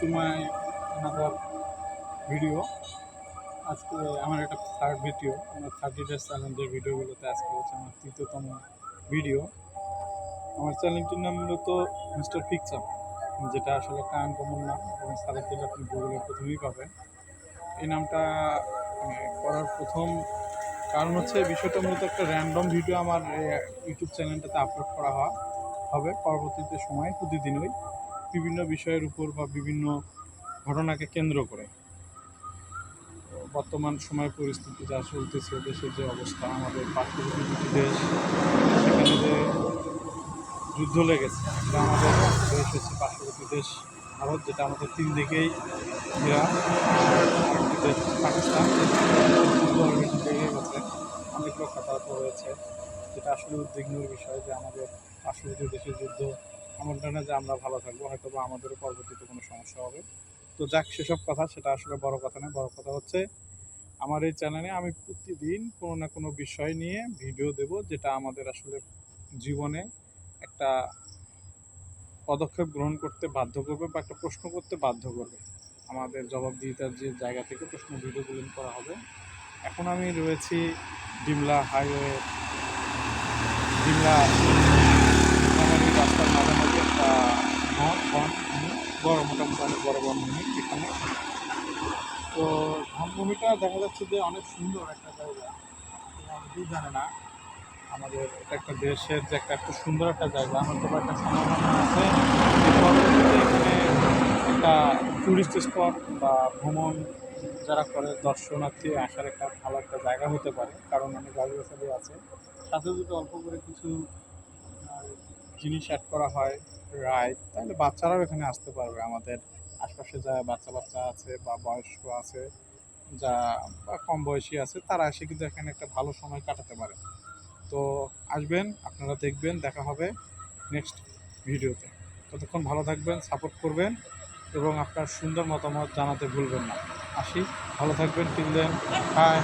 To my another video. আজকে আমার একটা থার্ড ভিডিও, আমার 30 ডেজ চ্যালেঞ্জের ভিডিওগুলোতে আজকে হচ্ছে আমার তৃতীয়তম ভিডিও। আমার চ্যানেলটির নাম মূলত মিস্টার পিকচার, যেটা আসলে একটা আনকমন নাম এবং সার্চ দিলে আপনি গুগলে প্রথমেই পাবেন। এই নামটা করার প্রথম কারণ হচ্ছে বিষয়টা মূলত একটা র্যান্ডম ভিডিও আমার ইউটিউব চ্যানেলটাতে আপলোড করা হবে পরবর্তীতে সময় প্রতিদিনই বিভিন্ন বিষয়ের উপর বা বিভিন্ন ঘটনাকে কেন্দ্র করে। বর্তমান সময় পরিস্থিতি যা চলতেছে, দেশের যে অবস্থা, আমাদের পার্শ্ববর্তী দুটি দেশ, সেখানে যে যুদ্ধ লেগেছে, এটা আমাদের দেশ হচ্ছে পার্শ্ববর্তী দেশ ভারত, যেটা আমাদের তিন দিকেই ঘেরা। আরেকটি দেশ পাকিস্তান, যুদ্ধ অলরেডি লেগে গেছে, অনেক লোক হতাহত হয়েছে, যেটা আসলে উদ্বিগ্নর বিষয় যে আমাদের পার্শ্ববর্তী দেশের যুদ্ধ এমনটা না যে আমরা ভালো থাকবো, হয়তো বা আমাদেরও পরবর্তীতে কোনো সমস্যা হবে। তো যাক, সেসব কথা, সেটা আসলে বড় কথা নয়। বড় কথা হচ্ছে আমার এই চ্যানেলে আমি প্রতিদিন কোনো না কোনো বিষয় নিয়ে ভিডিও দেব, যেটা আমাদের আসলে জীবনে একটা পদক্ষেপ গ্রহণ করতে বাধ্য করবে বা একটা প্রশ্ন করতে বাধ্য করবে। আমাদের জবাবদিহিতার যে জায়গা থেকে প্রশ্ন ভিডিওগুলো করা হবে। এখন আমি রয়েছি ডিমলা হাইওয়ে, ডিমলা রাস্তার মাঝামাঝি একটা বড়, মোটামুটি অনেক বড় বনভূমি এখানে। তো বনভূমিটা দেখা যাচ্ছে যে অনেক সুন্দর একটা জায়গা, অনেকেই জানে না আমাদের এটা একটা দেশের যে এত সুন্দর একটা জায়গা। হয়তো বা একটা সম্ভাবনা আছে যে পরবর্তীতে এখানে একটা টুরিস্ট স্পট বা ভ্রমণ যারা করে দর্শনার্থী আসার একটা ভালো একটা জায়গা হতে পারে, কারণ অনেক গাছগাছালি আছে। সাথে যদি অল্প করে কিছু জিনিস অ্যাড করা হয়, রাইড, তাহলে বাচ্চারাও এখানে আসতে পারবে। আমাদের আশপাশে যা বাচ্চা বাচ্চা আছে বা বয়স্ক আছে, যা বা কম বয়সী আছে, তারা এসে কিন্তু এখানে একটা ভালো সময় কাটাতে পারে। তো আসবেন, আপনারা দেখবেন, দেখা হবে নেক্সট ভিডিওতে। ততক্ষণ ভালো থাকবেন, সাপোর্ট করবেন এবং আপনার সুন্দর মতামত জানাতে ভুলবেন না। আসি, ভালো থাকবেন, টিল দেন, বাই।